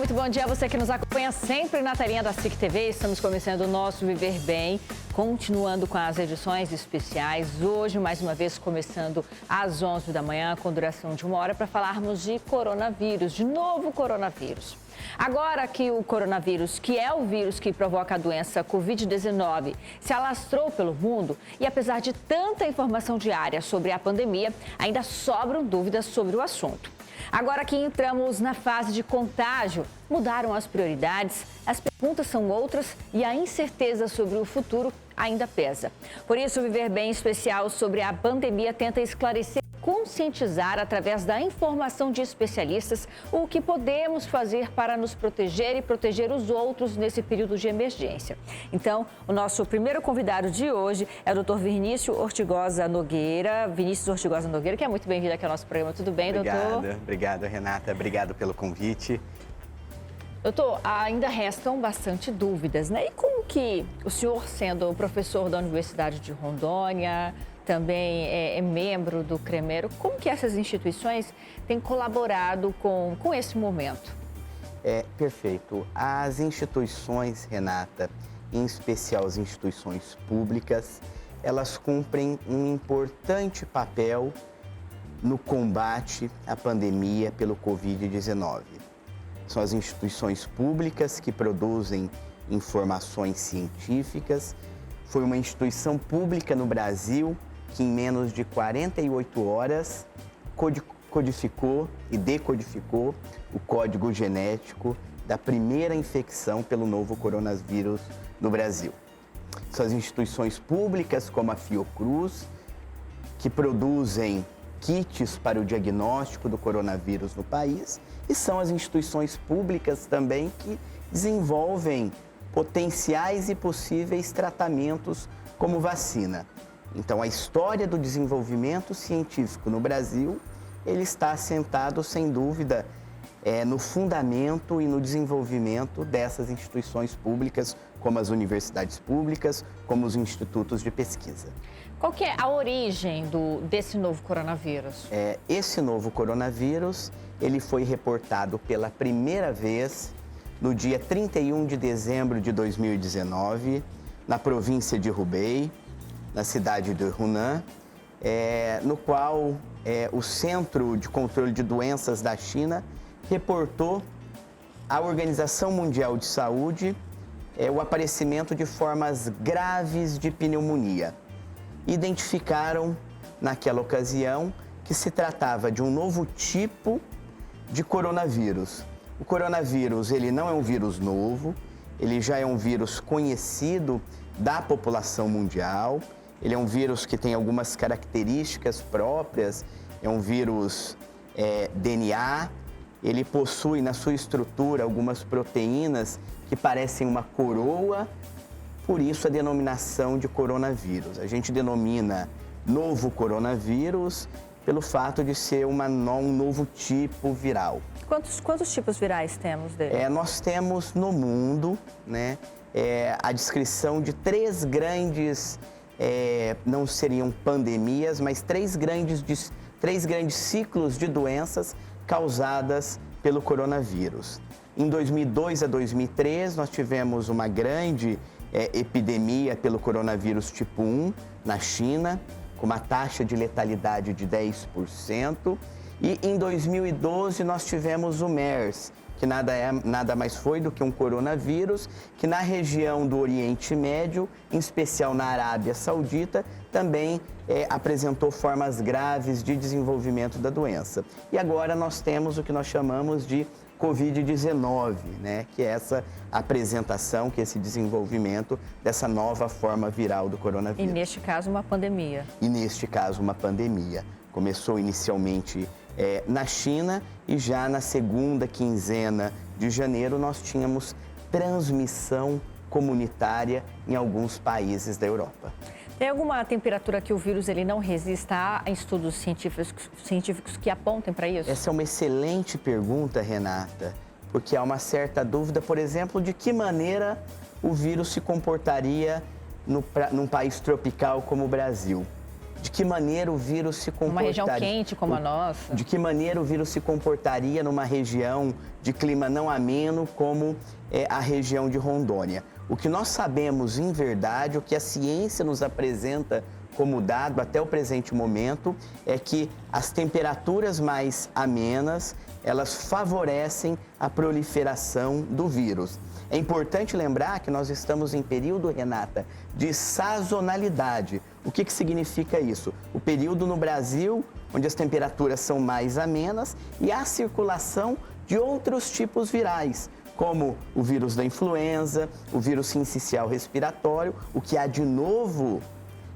muito bom dia a você que nos acompanha sempre na telinha da SIC TV. Estamos começando o nosso Viver Bem, continuando com as edições especiais. Hoje, mais uma vez, começando às 11 da manhã, com duração de 1 hora, para falarmos de coronavírus, de novo coronavírus. Agora que o coronavírus, que é o vírus que provoca a doença Covid-19, se alastrou pelo mundo e apesar de tanta informação diária sobre a pandemia, ainda sobram dúvidas sobre o assunto. Agora que entramos na fase de contágio, mudaram as prioridades, as perguntas são outras e a incerteza sobre o futuro ainda pesa. Por isso, o Viver Bem especial sobre a pandemia tenta esclarecer, conscientizar através da informação de especialistas o que podemos fazer para nos proteger e proteger os outros nesse período de emergência. Então, o nosso primeiro convidado de hoje é o Dr. Vinícius Ortigosa Nogueira. Vinícius Ortigosa Nogueira, que é muito bem-vindo aqui ao nosso programa. Tudo bem, doutor? Obrigado, Renata. Obrigado pelo convite. Doutor, ainda restam bastante dúvidas, né? E como que o senhor, sendo professor da Universidade de Rondônia, também é membro do CREMERO, como que essas instituições têm colaborado com esse momento? Perfeito. As instituições, Renata, em especial as instituições públicas, elas cumprem um importante papel no combate à pandemia pelo Covid-19. São as instituições públicas que produzem informações científicas. Foi uma instituição pública no Brasil que em menos de 48 horas codificou e decodificou o código genético da primeira infecção pelo novo coronavírus no Brasil. São as instituições públicas como a Fiocruz, que produzem kits para o diagnóstico do coronavírus no país, e são as instituições públicas também que desenvolvem potenciais e possíveis tratamentos como vacina. Então, a história do desenvolvimento científico no Brasil, ele está assentado, sem dúvida, no fundamento e no desenvolvimento dessas instituições públicas, como as universidades públicas, como os institutos de pesquisa. Qual que é a origem desse novo coronavírus? Esse novo coronavírus, ele foi reportado pela primeira vez no dia 31 de dezembro de 2019, na província de Hubei, na cidade de Hunan, no qual o Centro de Controle de Doenças da China reportou à Organização Mundial de Saúde o aparecimento de formas graves de pneumonia. Identificaram, naquela ocasião, que se tratava de um novo tipo de coronavírus. O coronavírus, ele não é um vírus novo, ele já é um vírus conhecido da população mundial. Ele é um vírus que tem algumas características próprias, é um vírus DNA, ele possui na sua estrutura algumas proteínas que parecem uma coroa, por isso a denominação de coronavírus. A gente denomina novo coronavírus pelo fato de ser um novo tipo viral. Quantos tipos virais temos dele? Nós temos no mundo, né, a descrição de três grandes... não seriam pandemias, mas três grandes ciclos de doenças causadas pelo coronavírus. Em 2002 a 2003, nós tivemos uma grande epidemia pelo coronavírus tipo 1 na China, com uma taxa de letalidade de 10%. E em 2012 nós tivemos o MERS, que nada mais foi do que um coronavírus, que na região do Oriente Médio, em especial na Arábia Saudita, também apresentou formas graves de desenvolvimento da doença. E agora nós temos o que nós chamamos de Covid-19, né? Que é essa apresentação, que é esse desenvolvimento dessa nova forma viral do coronavírus. E neste caso, uma pandemia. Começou inicialmente na China e já na segunda quinzena de janeiro nós tínhamos transmissão comunitária em alguns países da Europa. Tem alguma temperatura que o vírus ele não resista? Há estudos científicos que apontem para isso? Essa é uma excelente pergunta, Renata, porque há uma certa dúvida, por exemplo, de que maneira o vírus se comportaria num país tropical como o Brasil. de que maneira o vírus se comportaria. Uma região quente como a nossa. De que maneira o vírus se comportaria numa região de clima não ameno como a região de Rondônia. O que nós sabemos, em verdade, o que a ciência nos apresenta como dado até o presente momento, é que as temperaturas mais amenas, elas favorecem a proliferação do vírus. É importante lembrar que nós estamos em período, Renata, de sazonalidade. O que significa isso? O período no Brasil, onde as temperaturas são mais amenas e há circulação de outros tipos virais, como o vírus da influenza, o vírus sincicial respiratório. O que há de novo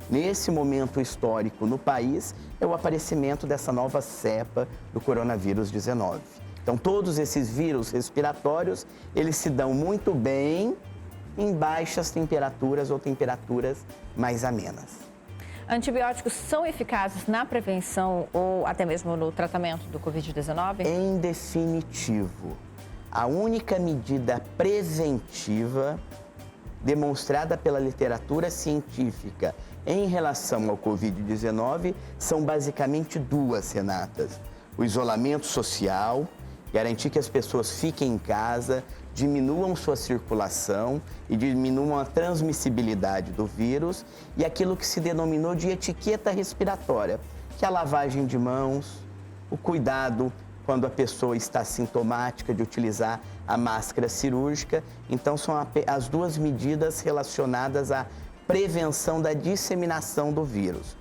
nesse momento histórico no país é o aparecimento dessa nova cepa do coronavírus 19. Então, todos esses vírus respiratórios, eles se dão muito bem em baixas temperaturas ou temperaturas mais amenas. Antibióticos são eficazes na prevenção ou até mesmo no tratamento do Covid-19? Em definitivo, a única medida preventiva demonstrada pela literatura científica em relação ao Covid-19 são basicamente duas, Renatas. O isolamento social, garantir que as pessoas fiquem em casa, diminuam sua circulação e diminuam a transmissibilidade do vírus, e aquilo que se denominou de etiqueta respiratória, que é a lavagem de mãos, o cuidado quando a pessoa está sintomática de utilizar a máscara cirúrgica. Então, são as duas medidas relacionadas à prevenção da disseminação do vírus.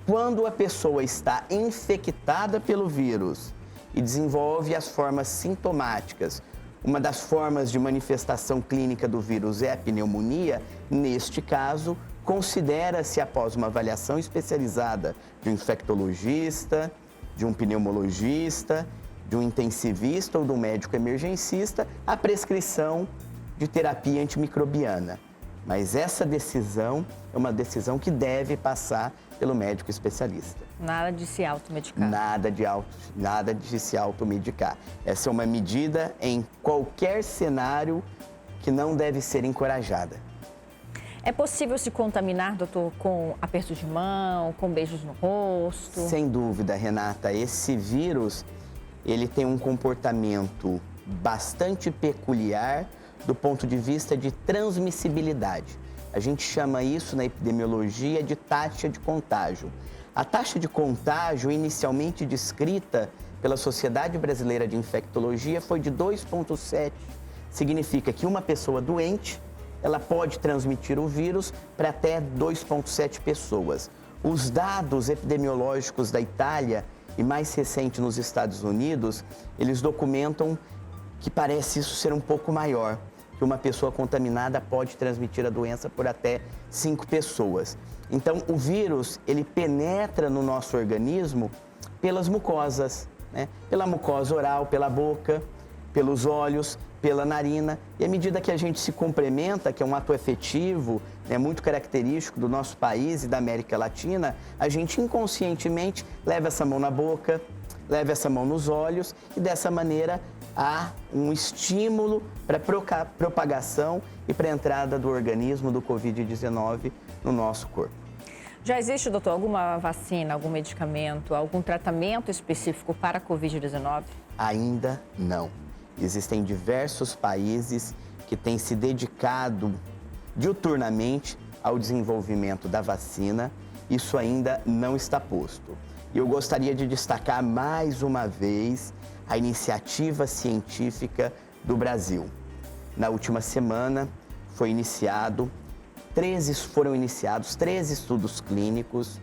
Quando a pessoa está infectada pelo vírus e desenvolve as formas sintomáticas, uma das formas de manifestação clínica do vírus é a pneumonia. Neste caso, considera-se, após uma avaliação especializada de um infectologista, de um pneumologista, de um intensivista ou do médico emergencista, a prescrição de terapia antimicrobiana. Mas essa decisão é uma decisão que deve passar pelo médico especialista. Nada de se automedicar. Nada de se automedicar. Essa é uma medida em qualquer cenário que não deve ser encorajada. É possível se contaminar, doutor, com aperto de mão, com beijos no rosto? Sem dúvida, Renata. Esse vírus, ele tem um comportamento bastante peculiar do ponto de vista de transmissibilidade. A gente chama isso na epidemiologia de taxa de contágio. A taxa de contágio, inicialmente descrita pela Sociedade Brasileira de Infectologia, foi de 2,7. Significa que uma pessoa doente, ela pode transmitir o vírus para até 2,7 pessoas. Os dados epidemiológicos da Itália e mais recente nos Estados Unidos, eles documentam que parece isso ser um pouco maior, que uma pessoa contaminada pode transmitir a doença por até 5 pessoas. Então, o vírus, ele penetra no nosso organismo pelas mucosas, né? Pela mucosa oral, pela boca, pelos olhos, pela narina. E à medida que a gente se cumprimenta, que é um ato efetivo, né, muito característico do nosso país e da América Latina, a gente inconscientemente leva essa mão na boca, leva essa mão nos olhos e dessa maneira há um estímulo para a propagação e para a entrada do organismo do Covid-19 no nosso corpo. Já existe, doutor, alguma vacina, algum medicamento, algum tratamento específico para a Covid-19? Ainda não. Existem diversos países que têm se dedicado diuturnamente ao desenvolvimento da vacina. Isso ainda não está posto. E eu gostaria de destacar mais uma vez a iniciativa científica do Brasil. Na última semana foram iniciados 13 estudos clínicos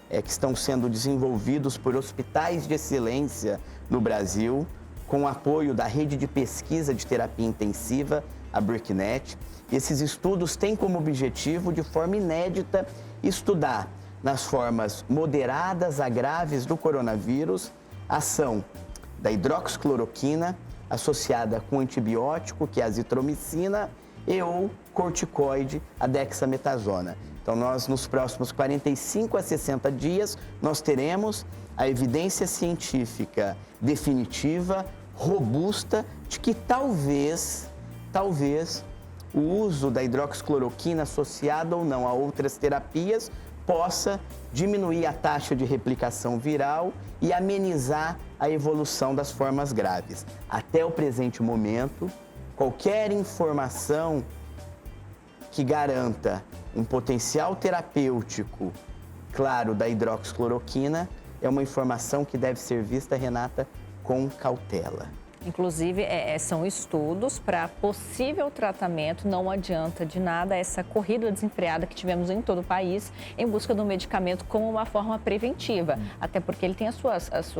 que estão sendo desenvolvidos por hospitais de excelência no Brasil, com o apoio da rede de pesquisa de terapia intensiva, a BRICNET. Esses estudos têm como objetivo, de forma inédita, estudar nas formas moderadas a graves do coronavírus a ação da hidroxicloroquina associada com antibiótico, que é a azitromicina, e ou corticoide, a dexametasona. Então, nós, nos próximos 45 a 60 dias, nós teremos a evidência científica definitiva, robusta, de que talvez, o uso da hidroxicloroquina associado ou não a outras terapias possa diminuir a taxa de replicação viral e amenizar a evolução das formas graves. Até o presente momento, qualquer informação que garanta um potencial terapêutico, claro, da hidroxicloroquina, é uma informação que deve ser vista, Renata, com cautela. Inclusive, são estudos para possível tratamento. Não adianta de nada essa corrida desenfreada que tivemos em todo o país em busca do medicamento como uma forma preventiva. Até porque ele tem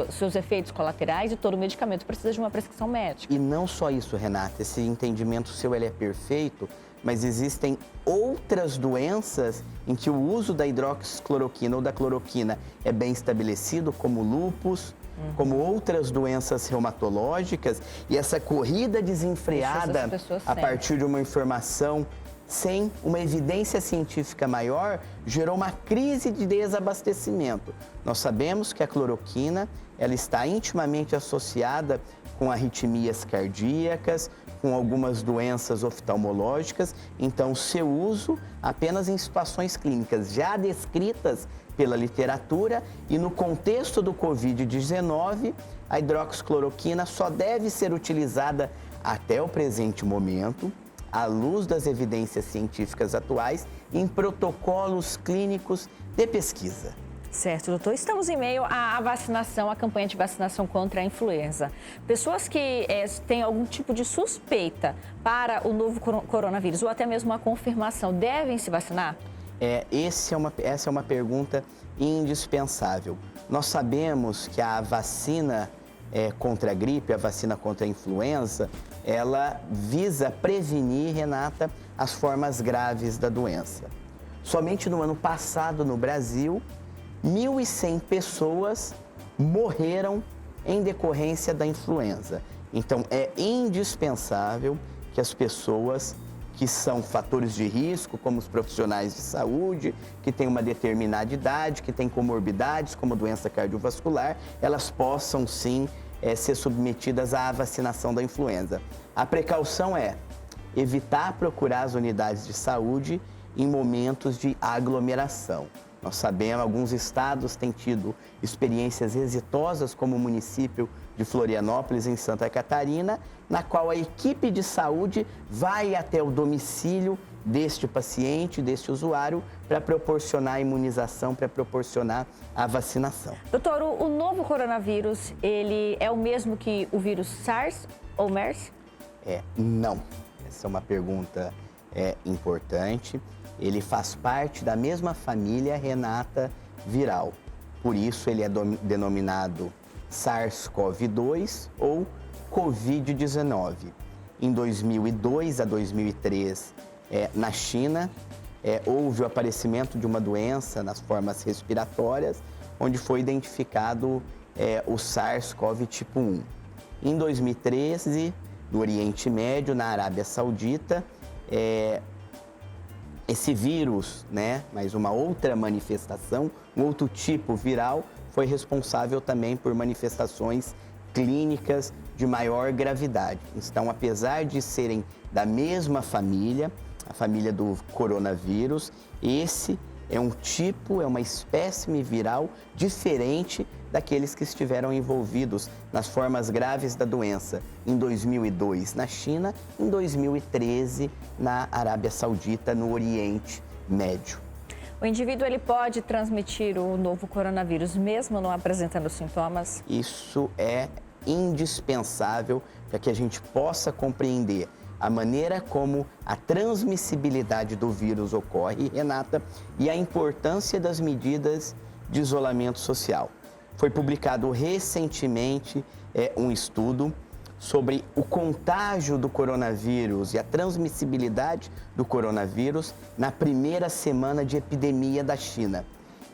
seus efeitos colaterais e todo medicamento precisa de uma prescrição médica. E não só isso, Renata, esse entendimento seu ele é perfeito, mas existem outras doenças em que o uso da hidroxicloroquina ou da cloroquina é bem estabelecido, como lúpus, como outras doenças reumatológicas, e essa corrida desenfreada a partir de uma informação sem uma evidência científica maior gerou uma crise de desabastecimento. Nós sabemos que a cloroquina ela está intimamente associada com arritmias cardíacas, com algumas doenças oftalmológicas, então seu uso apenas em situações clínicas já descritas pela literatura, e no contexto do Covid-19, a hidroxicloroquina só deve ser utilizada até o presente momento, à luz das evidências científicas atuais, em protocolos clínicos de pesquisa. Certo, doutor. Estamos em meio à vacinação, à campanha de vacinação contra a influenza. Pessoas que têm algum tipo de suspeita para o novo coronavírus ou até mesmo a confirmação, devem se vacinar? Essa é uma pergunta indispensável. Nós sabemos que a vacina contra a gripe, a vacina contra a influenza, ela visa prevenir, Renata, as formas graves da doença. Somente no ano passado, no Brasil, 1.100 pessoas morreram em decorrência da influenza. Então, é indispensável que as pessoas que são fatores de risco, como os profissionais de saúde, que têm uma determinada idade, que têm comorbidades, como doença cardiovascular, elas possam sim ser submetidas à vacinação da influenza. A precaução é evitar procurar as unidades de saúde em momentos de aglomeração. Nós sabemos, alguns estados têm tido experiências exitosas, como o município de Florianópolis, em Santa Catarina, na qual a equipe de saúde vai até o domicílio deste paciente, deste usuário, para proporcionar a imunização, para proporcionar a vacinação. Doutor, o novo coronavírus, ele é o mesmo que o vírus SARS ou MERS? Não. Essa é uma pergunta importante. Ele faz parte da mesma família, Renata, viral. Por isso, ele é denominado SARS-CoV-2 ou Covid-19. Em 2002 a 2003, na China, houve o aparecimento de uma doença nas formas respiratórias, onde foi identificado o SARS-CoV tipo 1. Em 2013, no Oriente Médio, na Arábia Saudita, esse vírus, mais uma outra manifestação, um outro tipo viral, foi responsável também por manifestações clínicas de maior gravidade. Então, apesar de serem da mesma família, a família do coronavírus, esse é um tipo, é uma espécime viral diferente daqueles que estiveram envolvidos nas formas graves da doença em 2002 na China, em 2013 na Arábia Saudita, no Oriente Médio. O indivíduo ele pode transmitir o novo coronavírus mesmo não apresentando sintomas? Isso é indispensável para que a gente possa compreender a maneira como a transmissibilidade do vírus ocorre, Renata, e a importância das medidas de isolamento social. Foi publicado recentemente um estudo sobre o contágio do coronavírus e a transmissibilidade do coronavírus na primeira semana de epidemia da China.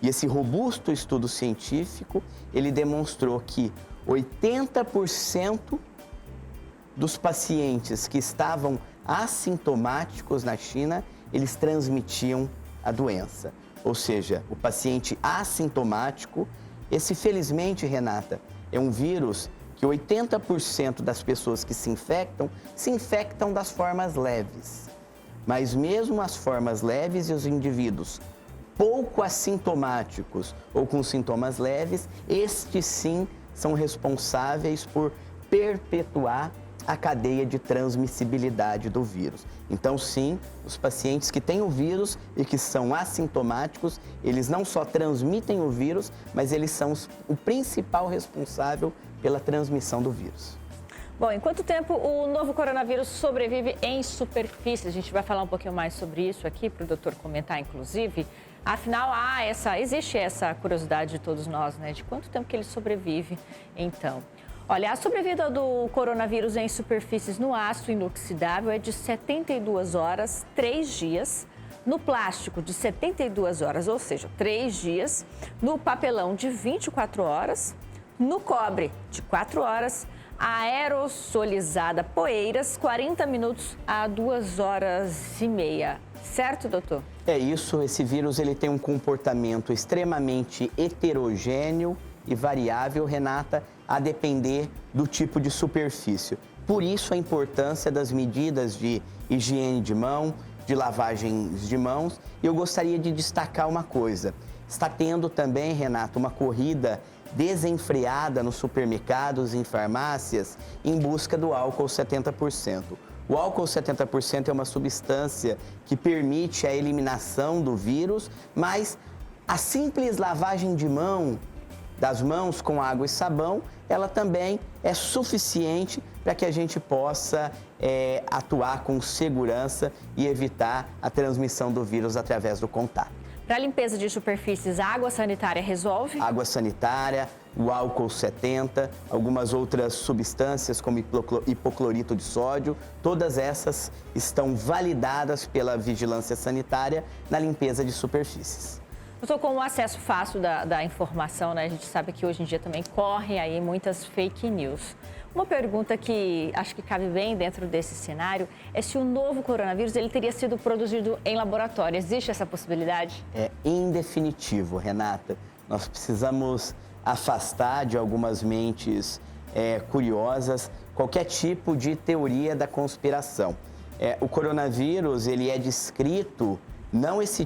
E esse robusto estudo científico, ele demonstrou que 80% dos pacientes que estavam assintomáticos na China, eles transmitiam a doença. Ou seja, o paciente assintomático, esse felizmente, Renata, é um vírus que 80% das pessoas que se infectam das formas leves. Mas mesmo as formas leves e os indivíduos pouco assintomáticos ou com sintomas leves, estes sim são responsáveis por perpetuar a cadeia de transmissibilidade do vírus. Então, sim, os pacientes que têm o vírus e que são assintomáticos, eles não só transmitem o vírus, mas eles são o principal responsável pela transmissão do vírus. Bom, em quanto tempo o novo coronavírus sobrevive em superfície? A gente vai falar um pouquinho mais sobre isso aqui, para o doutor comentar, inclusive. Afinal, existe essa curiosidade de todos nós, né? De quanto tempo que ele sobrevive, então. Olha, a sobrevida do coronavírus em superfícies no aço inoxidável é de 72 horas, 3 dias. No plástico, de 72 horas, ou seja, 3 dias. No papelão, de 24 horas. No cobre, de 4 horas. A aerossolizada poeiras, 40 minutos a 2 horas e meia. Certo, doutor? É isso, esse vírus ele tem um comportamento extremamente heterogêneo e variável, Renata, a depender do tipo de superfície. Por isso a importância das medidas de higiene de mão, de lavagens de mãos. E eu gostaria de destacar uma coisa. Está tendo também, Renata, uma corrida desenfreada nos supermercados e em farmácias em busca do álcool 70%. O álcool 70% é uma substância que permite a eliminação do vírus, mas a simples lavagem de das mãos com água e sabão, ela também é suficiente para que a gente possa atuar com segurança e evitar a transmissão do vírus através do contato. Para a limpeza de superfícies, a água sanitária resolve? Água sanitária, o álcool 70, algumas outras substâncias como hipoclorito de sódio, todas essas estão validadas pela vigilância sanitária na limpeza de superfícies. Doutor, com o acesso fácil da informação, né, a gente sabe que hoje em dia também correm aí muitas fake news. Uma pergunta que acho que cabe bem dentro desse cenário é se o novo coronavírus ele teria sido produzido em laboratório. Existe essa possibilidade? É indefinitivo, Renata. Nós precisamos afastar de algumas mentes curiosas qualquer tipo de teoria da conspiração. O coronavírus ele é descrito, não esse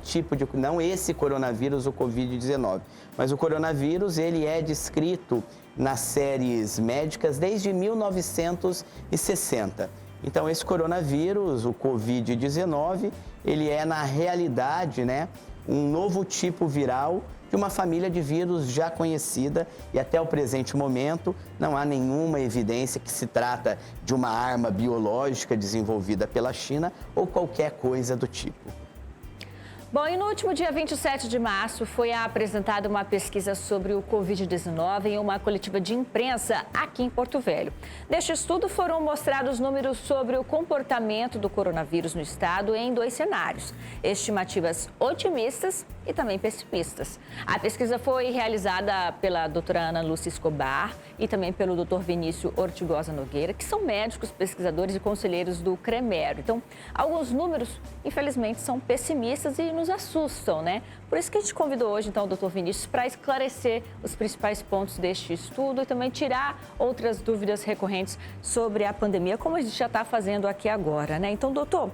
coronavírus, o Covid-19, mas o coronavírus ele é descrito nas séries médicas desde 1960. Então, esse coronavírus, o Covid-19, ele é, na realidade, um novo tipo viral de uma família de vírus já conhecida e até o presente momento não há nenhuma evidência que se trata de uma arma biológica desenvolvida pela China ou qualquer coisa do tipo. Bom, e no último dia 27 de março foi apresentada uma pesquisa sobre o Covid-19 em uma coletiva de imprensa aqui em Porto Velho. Neste estudo foram mostrados números sobre o comportamento do coronavírus no estado em 2 cenários, estimativas otimistas e também pessimistas. A pesquisa foi realizada pela doutora Ana Lúcia Escobar e também pelo doutor Vinícius Ortigosa Nogueira, que são médicos, pesquisadores e conselheiros do CREMERO. Então, alguns números, infelizmente, são pessimistas e nos assustam, né? Por isso que a gente convidou hoje, então, o doutor Vinícius para esclarecer os principais pontos deste estudo e também tirar outras dúvidas recorrentes sobre a pandemia, como a gente já está fazendo aqui agora, né? Então, doutor,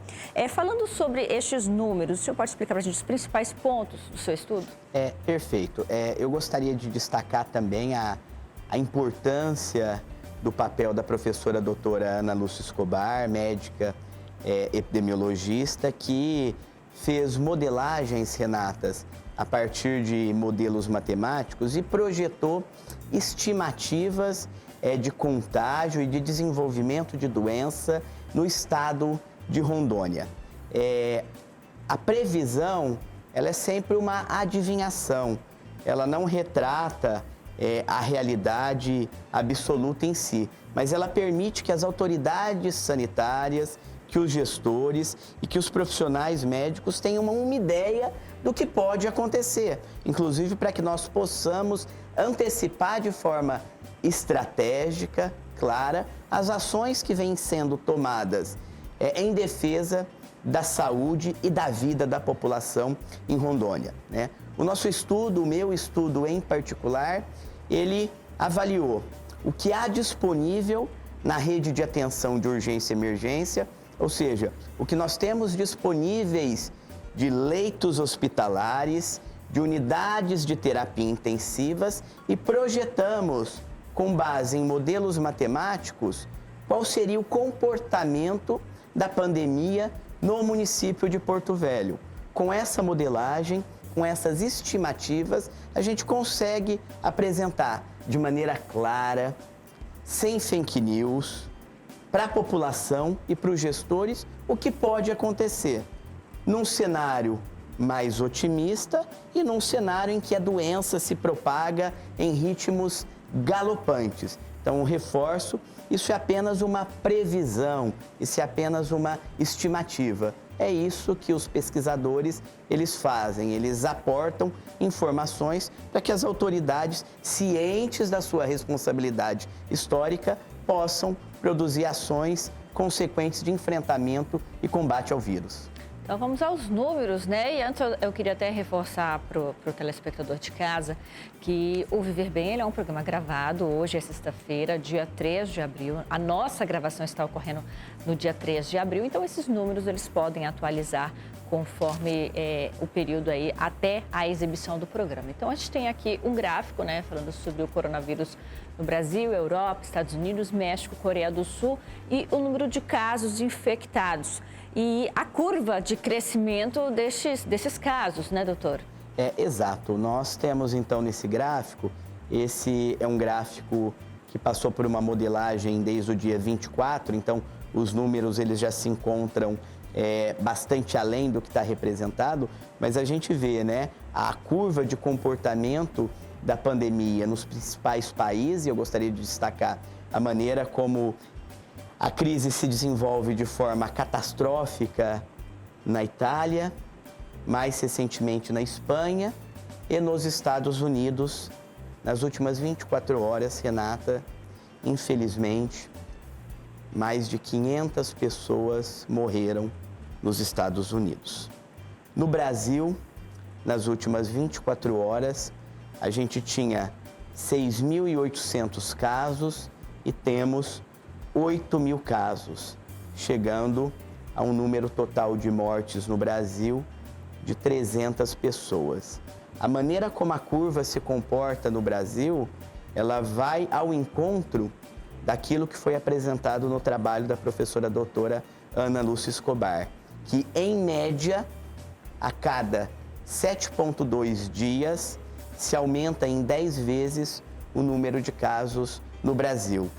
falando sobre estes números, o senhor pode explicar para a gente os principais pontos do seu estudo? Perfeito. Eu gostaria de destacar também a importância do papel da professora doutora Ana Lúcia Escobar, médica epidemiologista, que fez modelagens, Renatas, a partir de modelos matemáticos e projetou estimativas de contágio e de desenvolvimento de doença no estado de Rondônia. A previsão, ela é sempre uma adivinhação, ela não retrata a realidade absoluta em si, mas ela permite que as autoridades sanitárias, que os gestores e que os profissionais médicos tenham uma ideia do que pode acontecer, inclusive para que nós possamos antecipar de forma estratégica, clara, as ações que vêm sendo tomadas em defesa da saúde e da vida da população em Rondônia, né? O nosso estudo, o meu estudo em particular, ele avaliou o que há disponível na rede de atenção de urgência e emergência, ou seja, o que nós temos disponíveis de leitos hospitalares, de unidades de terapia intensivas e projetamos, com base em modelos matemáticos, qual seria o comportamento da pandemia no município de Porto Velho. Com essa modelagem, com essas estimativas, a gente consegue apresentar de maneira clara, sem fake news, para a população e para os gestores o que pode acontecer num cenário mais otimista e num cenário em que a doença se propaga em ritmos galopantes. Então, reforço, isso é apenas uma previsão, isso é apenas uma estimativa. É isso que os pesquisadores, eles fazem, eles aportam informações para que as autoridades, cientes da sua responsabilidade histórica, possam produzir ações consequentes de enfrentamento e combate ao vírus. Então vamos aos números, né? E antes eu queria até reforçar para o telespectador de casa que o Viver Bem ele é um programa gravado. Hoje é sexta-feira, dia 3 de abril. A nossa gravação está ocorrendo no dia 3 de abril, então esses números eles podem atualizar conforme o período aí até a exibição do programa. Então a gente tem aqui um gráfico, né, falando sobre o coronavírus no Brasil, Europa, Estados Unidos, México, Coreia do Sul e o número de casos infectados. E a curva de crescimento desses casos, né, doutor? Exato. Nós temos, então, nesse gráfico, esse é um gráfico que passou por uma modelagem desde o dia 24, então os números eles já se encontram bastante além do que está representado, mas a gente vê, né, a curva de comportamento da pandemia nos principais países, e eu gostaria de destacar a maneira como a crise se desenvolve de forma catastrófica na Itália, mais recentemente na Espanha e nos Estados Unidos. Nas últimas 24 horas, Renata, infelizmente, mais de 500 pessoas morreram nos Estados Unidos. No Brasil, nas últimas 24 horas, a gente tinha 6.800 casos e temos 8.000 casos, chegando a um número total de mortes no Brasil de 300 pessoas. A maneira como a curva se comporta no Brasil, ela vai ao encontro daquilo que foi apresentado no trabalho da professora doutora Ana Lúcia Escobar, que em média, a cada 7,2 dias, se aumenta em 10 vezes o número de casos no Brasil.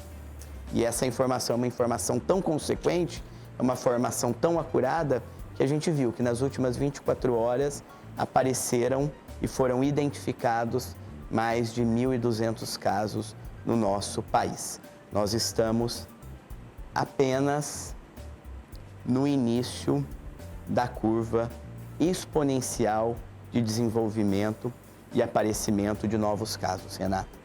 E essa informação é uma informação tão consequente, é uma informação tão acurada, que a gente viu que nas últimas 24 horas apareceram e foram identificados mais de 1.200 casos no nosso país. Nós estamos apenas no início da curva exponencial de desenvolvimento e aparecimento de novos casos, Renata.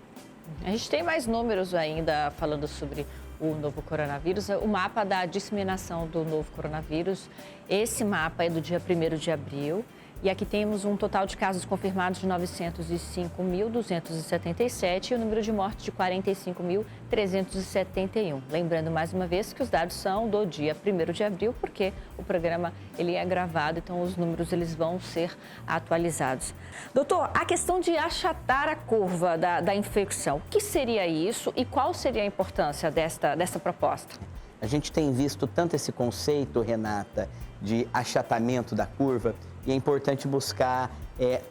A gente tem mais números ainda falando sobre o novo coronavírus, o mapa da disseminação do novo coronavírus. Esse mapa é do dia 1º de abril. E aqui temos um total de casos confirmados de 905.277 e o número de mortes de 45.371. Lembrando mais uma vez que os dados são do dia 1º de abril, porque o programa ele é gravado, então os números eles vão ser atualizados. Doutor, a questão de achatar a curva da infecção, o que seria isso e qual seria a importância dessa proposta? A gente tem visto tanto esse conceito, Renata, de achatamento da curva, e é importante buscar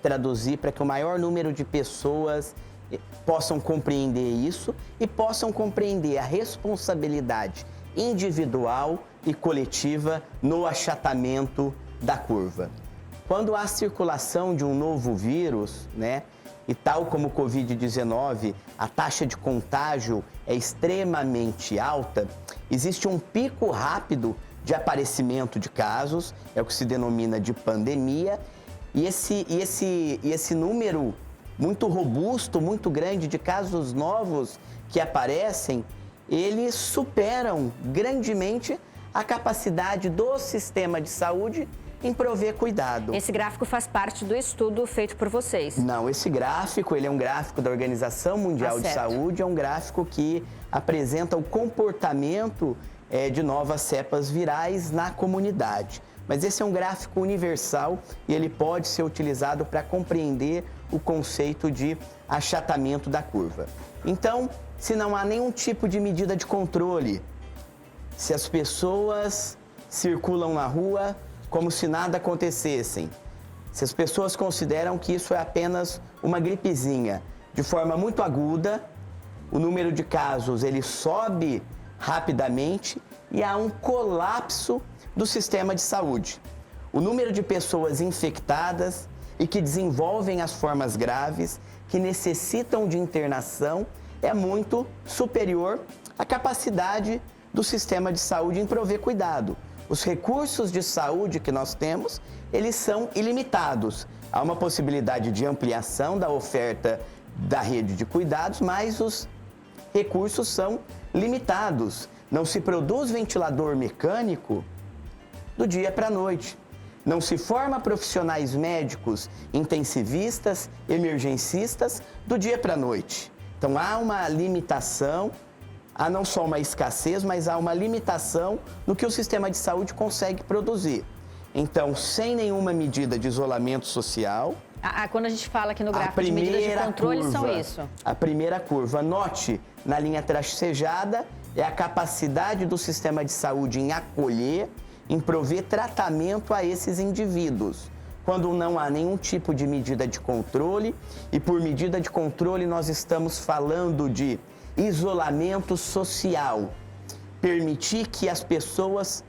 traduzir para que o maior número de pessoas possam compreender isso e possam compreender a responsabilidade individual e coletiva no achatamento da curva. Quando há circulação de um novo vírus, né, e tal como o Covid-19, a taxa de contágio é extremamente alta, existe um pico rápido de aparecimento de casos, é o que se denomina de pandemia, e esse número muito robusto, muito grande de casos novos que aparecem, eles superam grandemente a capacidade do sistema de saúde em prover cuidado. Esse gráfico faz parte do estudo feito por vocês? Não, esse gráfico, ele é um gráfico da Organização Mundial de Saúde, é um gráfico que apresenta o comportamento de novas cepas virais na comunidade. Mas esse é um gráfico universal e ele pode ser utilizado para compreender o conceito de achatamento da curva. Então, se não há nenhum tipo de medida de controle, se as pessoas circulam na rua como se nada acontecessem, se as pessoas consideram que isso é apenas uma gripezinha, de forma muito aguda, o número de casos ele sobe rapidamente e há um colapso do sistema de saúde. O número de pessoas infectadas e que desenvolvem as formas graves, que necessitam de internação, é muito superior à capacidade do sistema de saúde em prover cuidado. Os recursos de saúde que nós temos, eles são ilimitados. Há uma possibilidade de ampliação da oferta da rede de cuidados, mas os recursos são limitados. Não se produz ventilador mecânico do dia para a noite. Não se forma profissionais médicos, intensivistas, emergencistas do dia para a noite. Então há uma limitação, há não só uma escassez, mas há uma limitação no que o sistema de saúde consegue produzir. Então, sem nenhuma medida de isolamento social... Quando a gente fala aqui no gráfico de medidas de controle, são isso. A primeira curva, note, na linha tracejada, é a capacidade do sistema de saúde em acolher, em prover tratamento a esses indivíduos. Quando não há nenhum tipo de medida de controle, e por medida de controle nós estamos falando de isolamento social. Permitir que as pessoas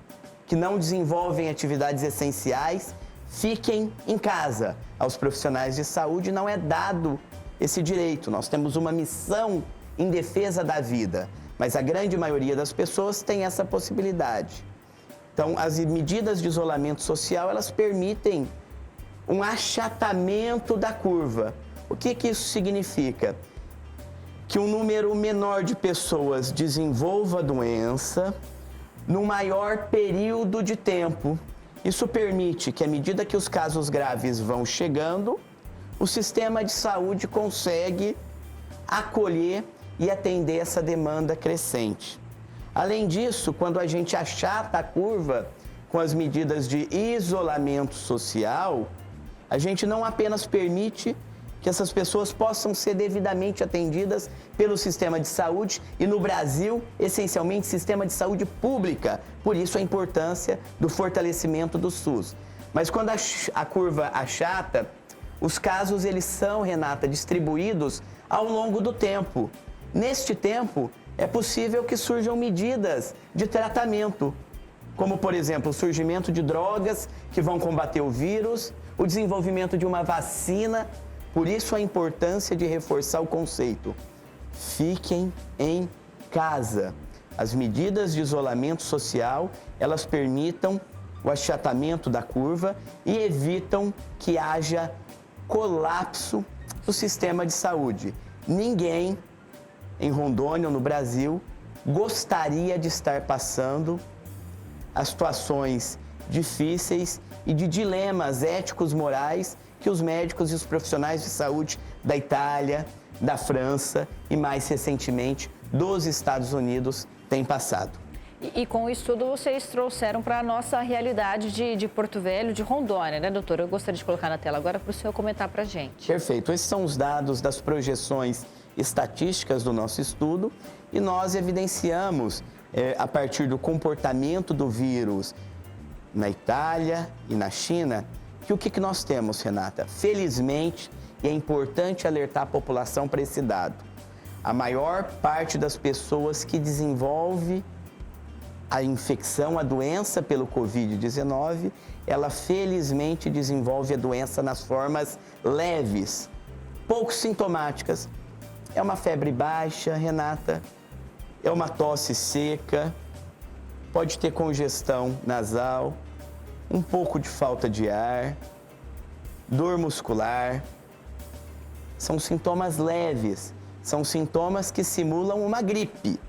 que não desenvolvem atividades essenciais fiquem em casa. Aos profissionais de saúde não é dado esse direito. Nós temos uma missão em defesa da vida, mas a grande maioria das pessoas tem essa possibilidade. Então, as medidas de isolamento social, elas permitem um achatamento da curva. O que isso significa? Que um número menor de pessoas desenvolva a doença num maior período de tempo. Isso permite que, à medida que os casos graves vão chegando, o sistema de saúde consegue acolher e atender essa demanda crescente. Além disso, quando a gente achata a curva com as medidas de isolamento social, a gente não apenas permite que essas pessoas possam ser devidamente atendidas pelo sistema de saúde e, no Brasil, essencialmente, sistema de saúde pública. Por isso, a importância do fortalecimento do SUS. Mas quando a curva achata, os casos, eles são, Renata, distribuídos ao longo do tempo. Neste tempo, é possível que surjam medidas de tratamento, como, por exemplo, o surgimento de drogas que vão combater o vírus, o desenvolvimento de uma vacina. Por isso a importância de reforçar o conceito. Fiquem em casa. As medidas de isolamento social, elas permitam o achatamento da curva e evitam que haja colapso do sistema de saúde. Ninguém em Rondônia ou no Brasil gostaria de estar passando as situações difíceis e de dilemas éticos, morais, que os médicos e os profissionais de saúde da Itália, da França e, mais recentemente, dos Estados Unidos têm passado. E com isso tudo, vocês trouxeram para a nossa realidade de Porto Velho, de Rondônia, né, doutor? Eu gostaria de colocar na tela agora para o senhor comentar para a gente. Perfeito. Esses são os dados das projeções estatísticas do nosso estudo e nós evidenciamos, a partir do comportamento do vírus na Itália e na China, que o que nós temos, Renata? Felizmente, e é importante alertar a população para esse dado, a maior parte das pessoas que desenvolve a infecção, a doença pelo Covid-19, ela felizmente desenvolve a doença nas formas leves, pouco sintomáticas. É uma febre baixa, Renata, é uma tosse seca, pode ter congestão nasal, um pouco de falta de ar, dor muscular. São sintomas leves, são sintomas que simulam uma gripe.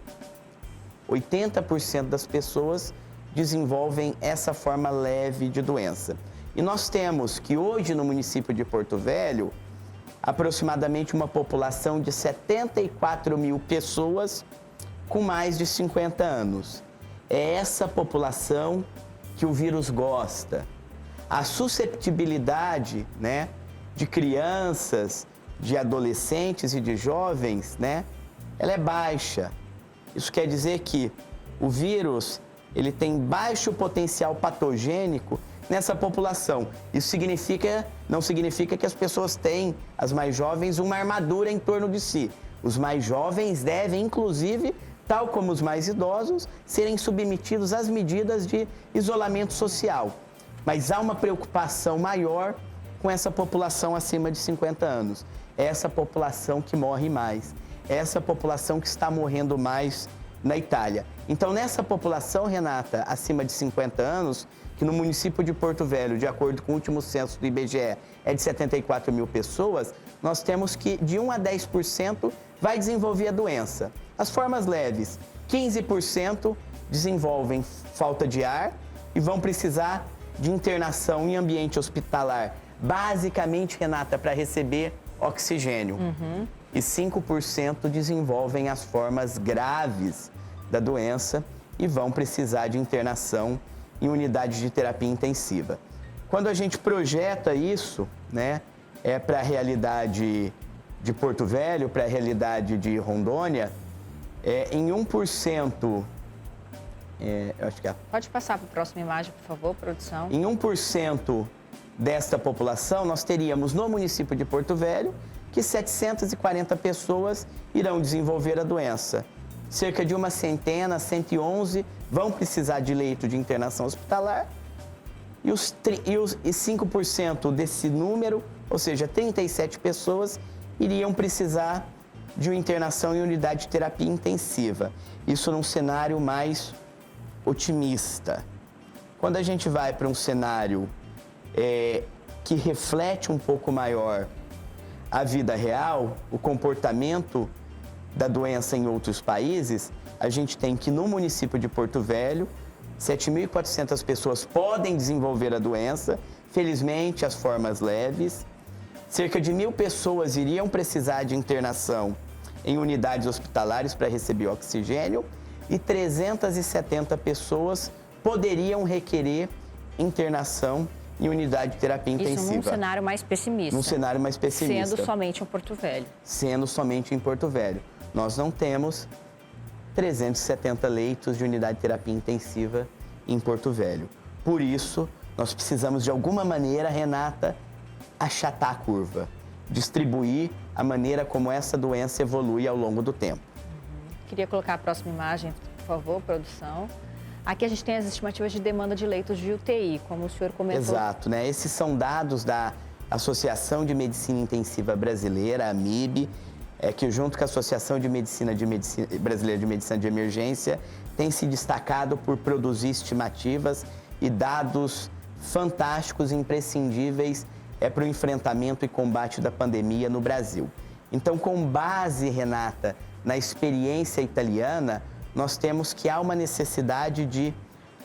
80% das pessoas desenvolvem essa forma leve de doença. E nós temos que hoje no município de Porto Velho, aproximadamente uma população de 74 mil pessoas com mais de 50 anos. É essa população que o vírus gosta. A susceptibilidade, né, de crianças, de adolescentes e de jovens, né, ela é baixa. Isso quer dizer que o vírus, ele tem baixo potencial patogênico nessa população. Isso não significa que as pessoas têm, as mais jovens, uma armadura em torno de si. Os mais jovens devem, inclusive, tal como os mais idosos, serem submetidos às medidas de isolamento social. Mas há uma preocupação maior com essa população acima de 50 anos. É essa população que morre mais. É essa população que está morrendo mais na Itália. Então, nessa população, Renata, acima de 50 anos, que no município de Porto Velho, de acordo com o último censo do IBGE, é de 74 mil pessoas, nós temos que de 1 a 10% vai desenvolver a doença. As formas leves, 15% desenvolvem falta de ar e vão precisar de internação em ambiente hospitalar, basicamente, Renata, para receber oxigênio. E 5% desenvolvem as formas graves da doença e vão precisar de internação em unidade de terapia intensiva. Quando a gente projeta isso, né, para a realidade de Porto Velho, para a realidade de Rondônia, em 1%, eu acho que Pode passar para a próxima imagem, por favor, produção. Em 1% desta população, nós teríamos no município de Porto Velho que 740 pessoas irão desenvolver a doença. Cerca de uma centena, 111, vão precisar de leito de internação hospitalar e 5% desse número, ou seja, 37 pessoas, iriam precisar de uma internação em unidade de terapia intensiva. Isso num cenário mais otimista. Quando a gente vai para um cenário que reflete um pouco maior a vida real, o comportamento da doença em outros países, a gente tem que no município de Porto Velho, 7.400 pessoas podem desenvolver a doença, felizmente as formas leves. Cerca de 1.000 pessoas iriam precisar de internação em unidades hospitalares para receber oxigênio e 370 pessoas poderiam requerer internação em unidade de terapia intensiva. Isso num cenário mais pessimista. Num cenário mais pessimista. Sendo somente em Porto Velho. Sendo somente em Porto Velho. Nós não temos 370 leitos de unidade de terapia intensiva em Porto Velho. Por isso, nós precisamos, de alguma maneira, Renata, achatar a curva, distribuir a maneira como essa doença evolui ao longo do tempo. Queria colocar a próxima imagem, por favor, produção. Aqui a gente tem as estimativas de demanda de leitos de UTI, como o senhor comentou. Exato, né? Esses são dados da Associação de Medicina Intensiva Brasileira, a AMIB, que junto com a Associação Brasileira de Medicina de Emergência, tem se destacado por produzir estimativas e dados fantásticos e imprescindíveis para o enfrentamento e combate da pandemia no Brasil. Então, com base, Renata, na experiência italiana, nós temos que há uma necessidade de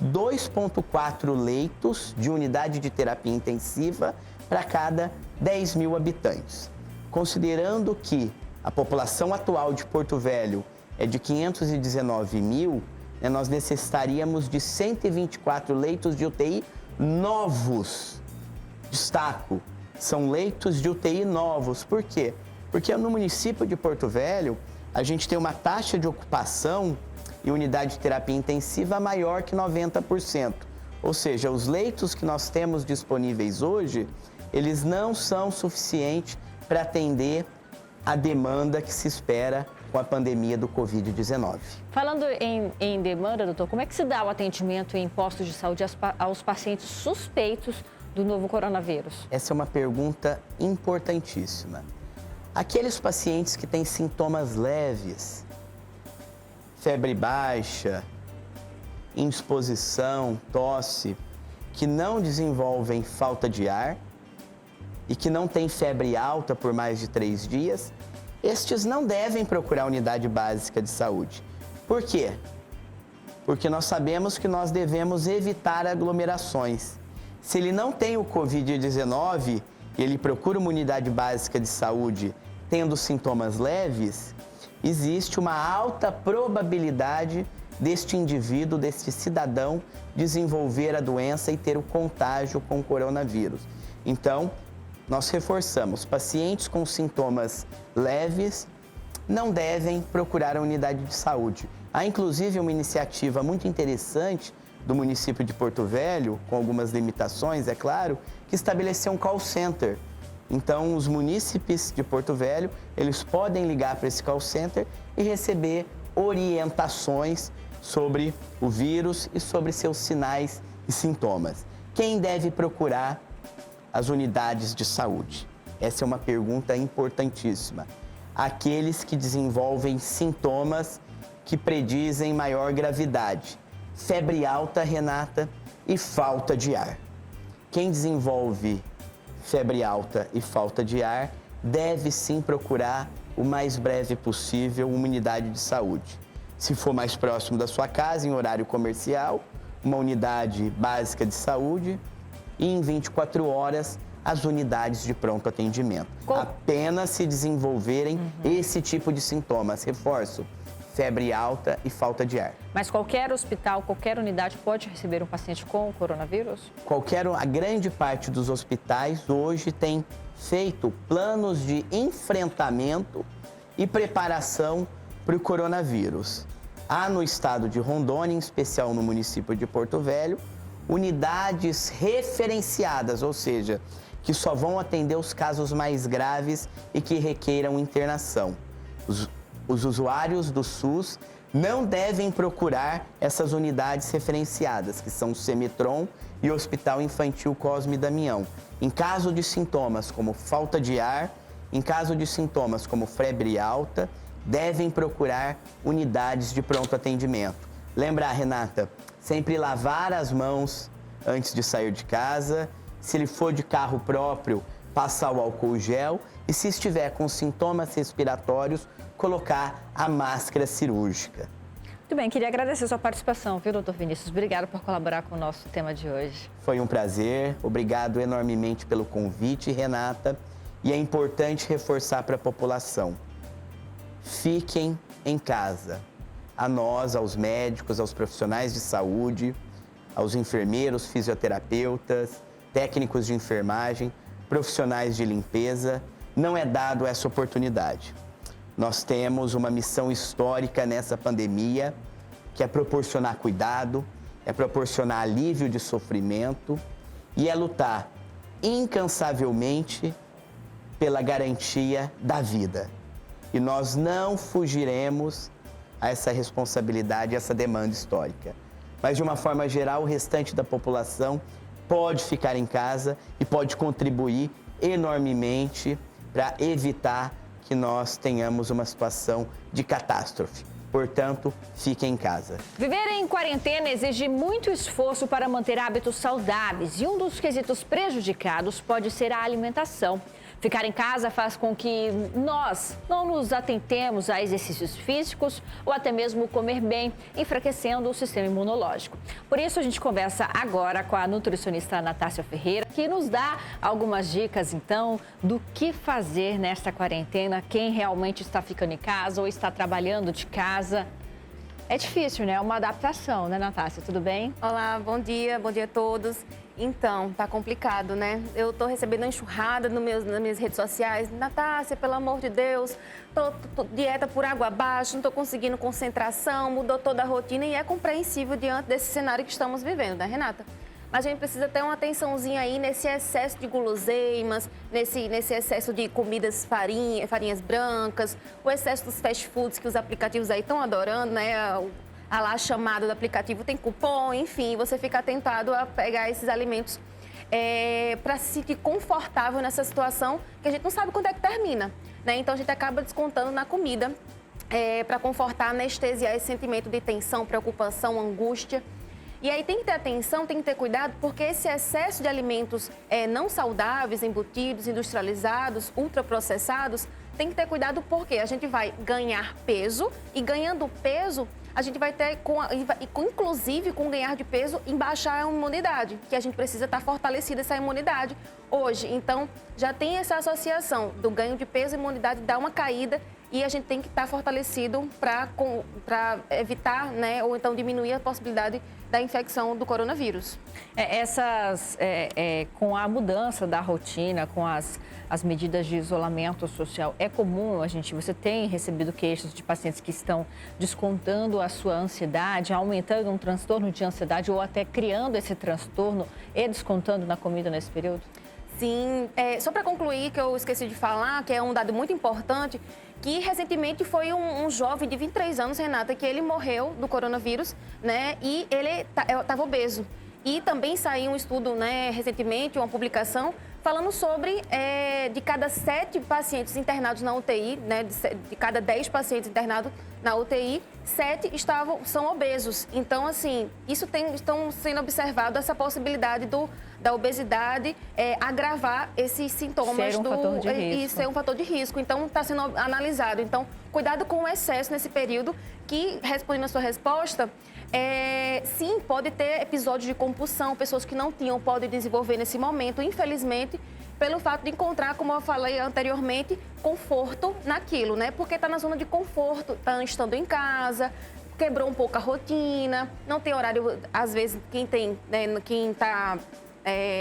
2,4 leitos de unidade de terapia intensiva para cada 10 mil habitantes. Considerando que a população atual de Porto Velho é de 519 mil, nós necessitaríamos de 124 leitos de UTI novos. Destaco, são leitos de UTI novos. Por quê? Porque no município de Porto Velho, a gente tem uma taxa de ocupação em unidade de terapia intensiva maior que 90%. Ou seja, os leitos que nós temos disponíveis hoje, eles não são suficientes para atender a demanda que se espera com a pandemia do Covid-19. Falando em demanda, doutor, como é que se dá o atendimento em postos de saúde aos pacientes suspeitos do novo coronavírus? Essa é uma pergunta importantíssima. Aqueles pacientes que têm sintomas leves, febre baixa, indisposição, tosse, que não desenvolvem falta de ar e que não têm febre alta por mais de 3 dias, estes não devem procurar a unidade básica de saúde. Por quê? Porque nós sabemos que nós devemos evitar aglomerações. Se ele não tem o Covid-19 e ele procura uma unidade básica de saúde tendo sintomas leves, existe uma alta probabilidade deste indivíduo, deste cidadão, desenvolver a doença e ter o contágio com o coronavírus. Então, nós reforçamos, pacientes com sintomas leves não devem procurar a unidade de saúde. Há, inclusive, uma iniciativa muito interessante do município de Porto Velho, com algumas limitações, é claro, que estabeleceu um call center. Então, os munícipes de Porto Velho, eles podem ligar para esse call center e receber orientações sobre o vírus e sobre seus sinais e sintomas. Quem deve procurar as unidades de saúde? Essa é uma pergunta importantíssima. Aqueles que desenvolvem sintomas que predizem maior gravidade. Febre alta, Renata, e falta de ar. Quem desenvolve febre alta e falta de ar deve sim procurar o mais breve possível uma unidade de saúde. Se for mais próximo da sua casa, em horário comercial, uma unidade básica de saúde e em 24 horas as unidades de pronto atendimento. Apenas se desenvolverem esse tipo de sintomas. Reforço, febre alta e falta de ar. Mas qualquer hospital, qualquer unidade pode receber um paciente com coronavírus? A grande parte dos hospitais hoje tem feito planos de enfrentamento e preparação para o coronavírus. Há no estado de Rondônia, em especial no município de Porto Velho, unidades referenciadas, ou seja, que só vão atender os casos mais graves e que requeiram internação. Os usuários do SUS não devem procurar essas unidades referenciadas, que são o Semitron e o Hospital Infantil Cosme Damião. Em caso de sintomas como falta de ar, em caso de sintomas como febre alta, devem procurar unidades de pronto atendimento. Lembrar, Renata, sempre lavar as mãos antes de sair de casa. Se ele for de carro próprio, passar o álcool gel. E se estiver com sintomas respiratórios, colocar a máscara cirúrgica. Muito bem, queria agradecer a sua participação, viu, doutor Vinícius? Obrigado por colaborar com o nosso tema de hoje. Foi um prazer, obrigado enormemente pelo convite, Renata. E é importante reforçar para a população, fiquem em casa. A nós, aos médicos, aos profissionais de saúde, aos enfermeiros, fisioterapeutas, técnicos de enfermagem, profissionais de limpeza, não é dado essa oportunidade. Nós temos uma missão histórica nessa pandemia, que é proporcionar cuidado, é proporcionar alívio de sofrimento e é lutar incansavelmente pela garantia da vida. E nós não fugiremos a essa responsabilidade, a essa demanda histórica. Mas, de uma forma geral, o restante da população pode ficar em casa e pode contribuir enormemente para evitar que nós tenhamos uma situação de catástrofe. Portanto, fique em casa. Viver em quarentena exige muito esforço para manter hábitos saudáveis e um dos quesitos prejudicados pode ser a alimentação. Ficar em casa faz com que nós não nos atentemos a exercícios físicos ou até mesmo comer bem, enfraquecendo o sistema imunológico. Por isso, a gente conversa agora com a nutricionista Natácia Ferreira, que nos dá algumas dicas, então, do que fazer nesta quarentena, quem realmente está ficando em casa ou está trabalhando de casa. É difícil, né? É uma adaptação, né, Natácia? Tudo bem? Olá, bom dia a todos. Então, tá complicado, né? Eu tô recebendo uma enxurrada nas minhas redes sociais. Natácia, pelo amor de Deus, tô dieta por água abaixo, não tô conseguindo concentração, mudou toda a rotina e é compreensível diante desse cenário que estamos vivendo, né, Renata? Mas a gente precisa ter uma atençãozinha aí nesse excesso de guloseimas, nesse excesso de comidas farinhas brancas, o excesso dos fast foods que os aplicativos aí estão adorando, né? A lá chamada do aplicativo tem cupom, enfim, você fica tentado a pegar esses alimentos para se sentir confortável nessa situação que a gente não sabe quando é que termina, né? Então a gente acaba descontando na comida para confortar, anestesiar esse sentimento de tensão, preocupação, angústia. E aí tem que ter atenção, tem que ter cuidado, porque esse excesso de alimentos não saudáveis, embutidos, industrializados, ultraprocessados, tem que ter cuidado porque a gente vai ganhar peso e ganhando peso, a gente vai ter, inclusive com o ganhar de peso, embaixar a imunidade, que a gente precisa estar fortalecida essa imunidade hoje. Então, já tem essa associação do ganho de peso e imunidade dar uma caída e a gente tem que estar fortalecido para evitar, né, ou então diminuir a possibilidade da infecção do coronavírus. Com a mudança da rotina, com as medidas de isolamento social, é comum você tem recebido queixas de pacientes que estão descontando a sua ansiedade, aumentando um transtorno de ansiedade ou até criando esse transtorno e descontando na comida nesse período? Sim, só para concluir, que eu esqueci de falar, que é um dado muito importante, que recentemente foi um jovem de 23 anos, Renata, que ele morreu do coronavírus, né, e ele estava obeso. E também saiu um estudo, né, recentemente, uma publicação, falando sobre de cada 7 pacientes internados na UTI, né, de cada 10 pacientes internados na UTI, 7 são obesos. Então, assim, estão sendo observado essa possibilidade da obesidade agravar esses sintomas. Ser um fator de risco. E ser um fator de risco. Então, está sendo analisado. Então, cuidado com o excesso nesse período, que, respondendo a sua resposta, sim, pode ter episódios de compulsão, pessoas que não tinham podem desenvolver nesse momento, infelizmente, pelo fato de encontrar, como eu falei anteriormente, conforto naquilo, né? Porque está na zona de conforto, está estando em casa, quebrou um pouco a rotina, não tem horário, às vezes, quem está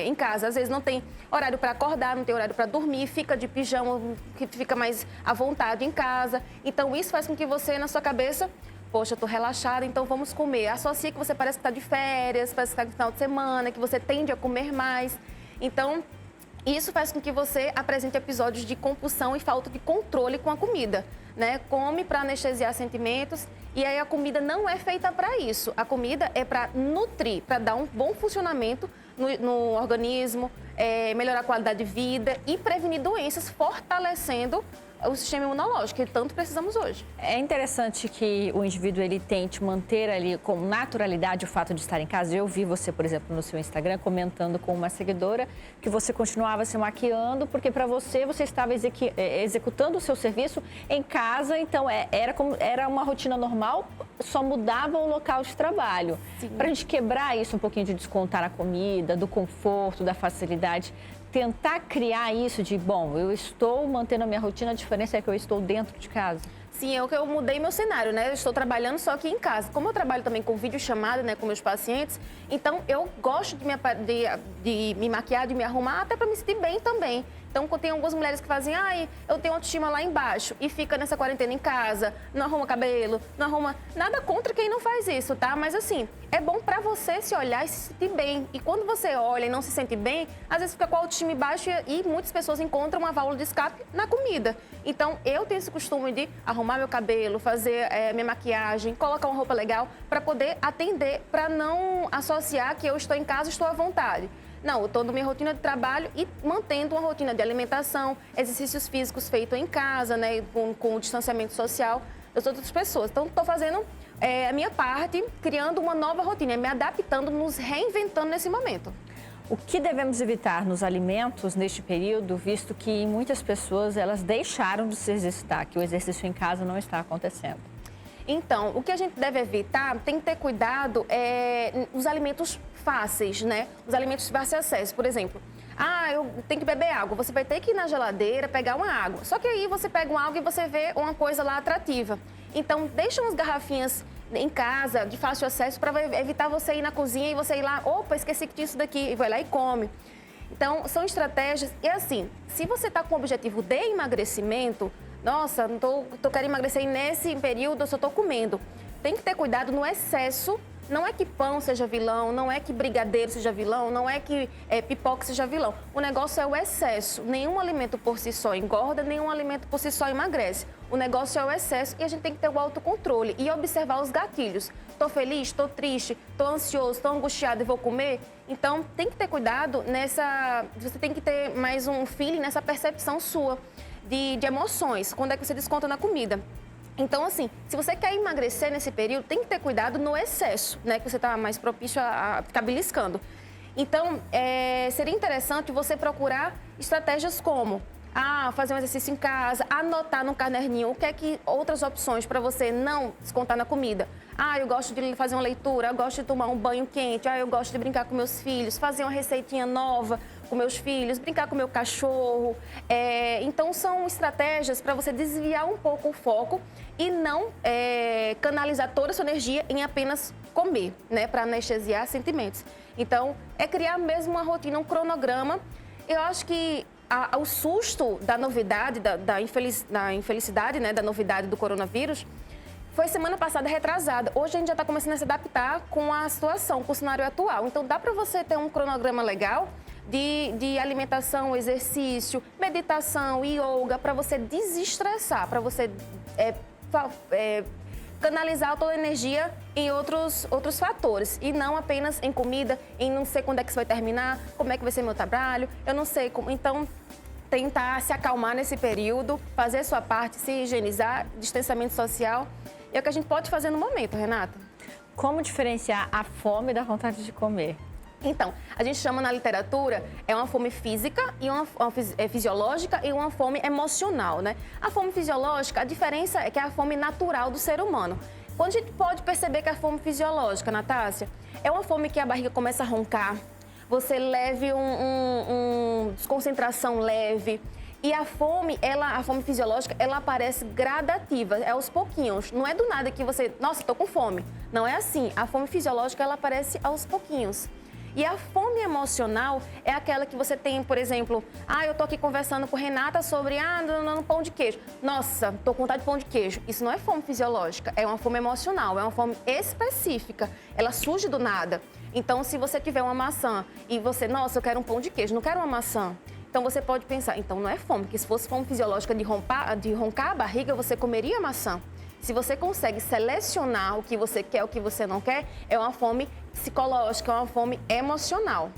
em casa, às vezes não tem horário para acordar, não tem horário para dormir, fica de pijama, que fica mais à vontade em casa. Então, isso faz com que você, na sua cabeça, poxa, eu tô relaxada, então vamos comer. Associa que você parece que está de férias, parece que está no final de semana, que você tende a comer mais. Então, isso faz com que você apresente episódios de compulsão e falta de controle com a comida, né? Come para anestesiar sentimentos e aí a comida não é feita para isso. A comida é para nutrir, para dar um bom funcionamento no organismo, melhorar a qualidade de vida e prevenir doenças, fortalecendo o sistema imunológico, que tanto precisamos hoje. É interessante que o indivíduo ele tente manter ali com naturalidade o fato de estar em casa. Eu vi você, por exemplo, no seu Instagram comentando com uma seguidora que você continuava se maquiando porque para você estava executando o seu serviço em casa, então era uma rotina normal, só mudava o local de trabalho. Para a gente quebrar isso um pouquinho de descontar a comida, do conforto, da facilidade, tentar criar isso de, bom, eu estou mantendo a minha rotina, a diferença é que eu estou dentro de casa. Sim, eu mudei meu cenário, né? Eu estou trabalhando só aqui em casa. Como eu trabalho também com videochamada, né, com meus pacientes, então eu gosto de me maquiar, de me arrumar, até para me sentir bem também. Então, tem algumas mulheres que fazem, eu tenho autoestima lá embaixo e fica nessa quarentena em casa, não arruma cabelo, não arruma... Nada contra quem não faz isso, tá? Mas, assim, é bom pra você se olhar e se sentir bem. E quando você olha e não se sente bem, às vezes fica com a autoestima baixa e muitas pessoas encontram uma válvula de escape na comida. Então, eu tenho esse costume de arrumar meu cabelo, fazer minha maquiagem, colocar uma roupa legal para poder atender, para não associar que eu estou em casa e estou à vontade. Não, eu estou na minha rotina de trabalho e mantendo uma rotina de alimentação, exercícios físicos feitos em casa, né, com o distanciamento social das outras pessoas. Então, estou fazendo a minha parte, criando uma nova rotina, me adaptando, nos reinventando nesse momento. O que devemos evitar nos alimentos neste período, visto que muitas pessoas elas deixaram de se exercitar, que o exercício em casa não está acontecendo? Então, o que a gente deve evitar, tem que ter cuidado, os alimentos fáceis, né? Os alimentos de fácil acesso, por exemplo. Eu tenho que beber água. Você vai ter que ir na geladeira pegar uma água. Só que aí você pega uma água e você vê uma coisa lá atrativa. Então, deixa umas garrafinhas em casa, de fácil acesso, para evitar você ir na cozinha e você ir lá, opa, esqueci que tinha isso daqui, e vai lá e come. Então, são estratégias. E assim, se você está com o objetivo de emagrecimento, nossa, quero emagrecer e nesse período eu só estou comendo. Tem que ter cuidado no excesso. Não é que pão seja vilão, não é que brigadeiro seja vilão, não é que pipoca seja vilão. O negócio é o excesso. Nenhum alimento por si só engorda, nenhum alimento por si só emagrece. O negócio é o excesso e a gente tem que ter o autocontrole e observar os gatilhos. Estou feliz, estou triste, estou ansioso, estou angustiado e vou comer? Então, tem que ter cuidado você tem que ter mais um feeling nessa percepção sua de emoções. Quando é que você desconta na comida? Então, assim, se você quer emagrecer nesse período, tem que ter cuidado no excesso, né? Que você está mais propício a ficar beliscando. Então, seria interessante você procurar estratégias como fazer um exercício em casa, anotar no caderninho outras opções para você não descontar na comida. Eu gosto de fazer uma leitura, eu gosto de tomar um banho quente, eu gosto de brincar com meus filhos, fazer uma receitinha nova, com meus filhos, brincar com meu cachorro. Então, são estratégias para você desviar um pouco o foco e não canalizar toda a sua energia em apenas comer, né? Para anestesiar sentimentos. Então, é criar mesmo uma rotina, um cronograma. Eu acho que o susto da novidade, da infelicidade, né? Da novidade do coronavírus, foi semana passada retrasada. Hoje a gente já está começando a se adaptar com a situação, com o cenário atual. Então, dá para você ter um cronograma legal de alimentação, exercício, meditação, yoga, para você desestressar, para você canalizar toda a energia em outros fatores. E não apenas em comida, em não sei quando é que isso vai terminar, como é que vai ser meu trabalho, eu não sei como. Então, tentar se acalmar nesse período, fazer a sua parte, se higienizar, distanciamento social. É o que a gente pode fazer no momento, Renata. Como diferenciar a fome da vontade de comer? Então, a gente chama na literatura, é uma fome física, e uma fisiológica e uma fome emocional, né? A fome fisiológica, a diferença é que é a fome natural do ser humano. Quando a gente pode perceber que a fome fisiológica, Natácia, é uma fome que a barriga começa a roncar, você leve uma desconcentração leve. E a fome fisiológica, ela aparece gradativa, é aos pouquinhos. Não é do nada que você, nossa, tô com fome. Não é assim. A fome fisiológica, ela aparece aos pouquinhos. E a fome emocional é aquela que você tem, por exemplo, eu tô aqui conversando com Renata sobre, pão de queijo. Nossa, tô com vontade de pão de queijo. Isso não é fome fisiológica, é uma fome emocional, é uma fome específica. Ela surge do nada. Então, se você tiver uma maçã e você, nossa, eu quero um pão de queijo, não quero uma maçã. Então, você pode pensar, então não é fome, porque se fosse fome fisiológica de roncar a barriga, você comeria a maçã. Se você consegue selecionar o que você quer, o que você não quer, é uma fome psicológica, é uma fome emocional.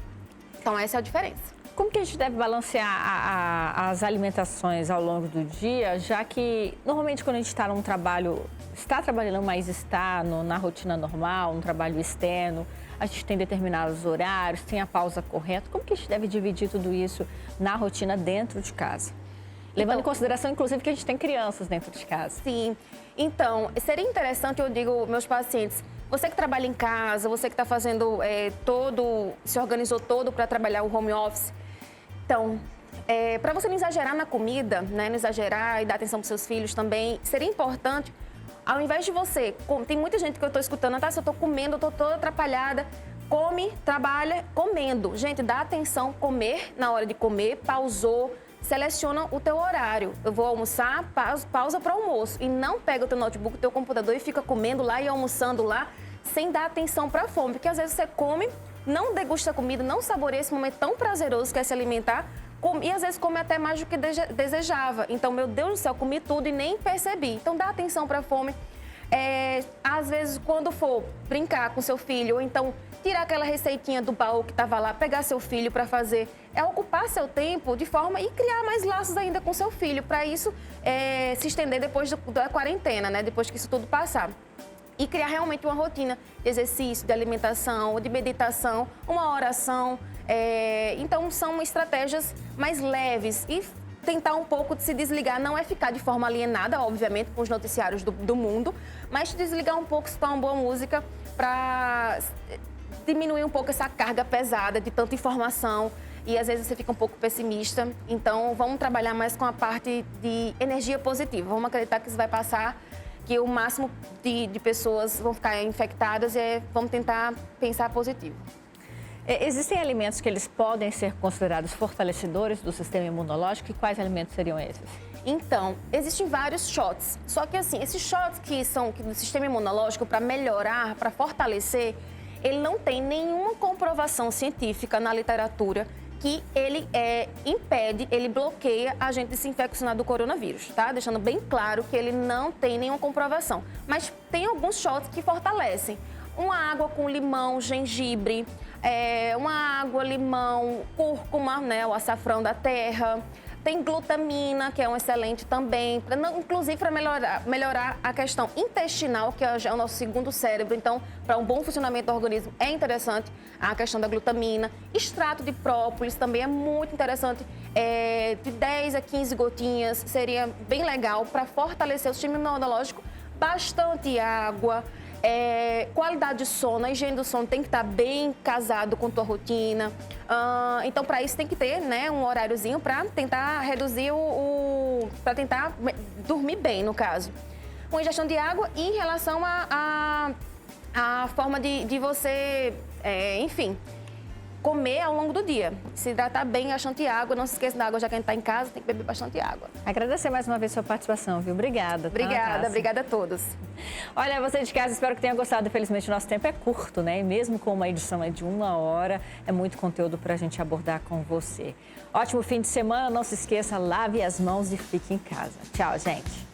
Então, essa é a diferença. Como que a gente deve balancear as alimentações ao longo do dia, já que normalmente quando a gente está num trabalho, está trabalhando, mas está na rotina normal, um trabalho externo, a gente tem determinados horários, tem a pausa correta. Como que a gente deve dividir tudo isso na rotina dentro de casa? Levando em consideração, inclusive, que a gente tem crianças dentro de casa. Sim. Então, seria interessante, eu digo aos meus pacientes, você que trabalha em casa, você que está fazendo se organizou todo para trabalhar o home office. Então, para você não exagerar na comida, né, não exagerar e dar atenção para os seus filhos também, seria importante, ao invés de você, tem muita gente que eu estou escutando, se eu estou comendo, eu estou toda atrapalhada, come, trabalha, comendo. Gente, dá atenção, comer na hora de comer, pausou, seleciona o teu horário. Eu vou almoçar, pausa para almoço. E não pega o teu notebook, o teu computador e fica comendo lá e almoçando lá, sem dar atenção para a fome. Porque às vezes você come, não degusta a comida, não saboreia esse momento tão prazeroso que é se alimentar, e às vezes come até mais do que desejava. Então, meu Deus do céu, comi tudo e nem percebi. Então, dá atenção para a fome. Às vezes, quando for brincar com seu filho, ou então tirar aquela receitinha do baú que estava lá, pegar seu filho para fazer, ocupar seu tempo de forma e criar mais laços ainda com seu filho, para isso se estender depois da quarentena, né? Depois que isso tudo passar. E criar realmente uma rotina de exercício, de alimentação, de meditação, uma oração. Então, são estratégias mais leves e tentar um pouco de se desligar, não é ficar de forma alienada, obviamente, com os noticiários do mundo, mas se desligar um pouco, escutar uma boa música para diminuir um pouco essa carga pesada de tanta informação e às vezes você fica um pouco pessimista. Então, vamos trabalhar mais com a parte de energia positiva. Vamos acreditar que isso vai passar, que o máximo de pessoas vão ficar infectadas e vamos tentar pensar positivo. Existem alimentos que eles podem ser considerados fortalecedores do sistema imunológico e quais alimentos seriam esses? Então, existem vários shots. Só que assim, esses shots que são do sistema imunológico para melhorar, para fortalecer, ele não tem nenhuma comprovação científica na literatura que ele impede, ele bloqueia a gente de se infeccionar do coronavírus, tá? Deixando bem claro que ele não tem nenhuma comprovação. Mas tem alguns shots que fortalecem. Uma água com limão, gengibre, uma água, limão, cúrcuma, né, o açafrão da terra. Tem glutamina, que é um excelente também, inclusive para melhorar a questão intestinal, que é o nosso segundo cérebro. Então, para um bom funcionamento do organismo, é interessante a questão da glutamina. Extrato de própolis também é muito interessante, de 10 a 15 gotinhas, seria bem legal para fortalecer o sistema imunológico. Bastante água. Qualidade de sono, a higiene do sono tem que estar bem casado com tua rotina. Então, para isso tem que ter, né, um horáriozinho para tentar reduzir para tentar dormir bem, no caso. Uma ingestão de água e em relação à forma de você, enfim, comer ao longo do dia. Se hidratar bem, bastante água. Não se esqueça da água, já que a gente está em casa, tem que beber bastante água. Agradecer mais uma vez a sua participação, viu? Obrigada. Obrigada a todos. Olha, você de casa, espero que tenha gostado. Infelizmente, o nosso tempo é curto, né? E mesmo com uma edição de 1 hora, é muito conteúdo para a gente abordar com você. Ótimo fim de semana. Não se esqueça, lave as mãos e fique em casa. Tchau, gente.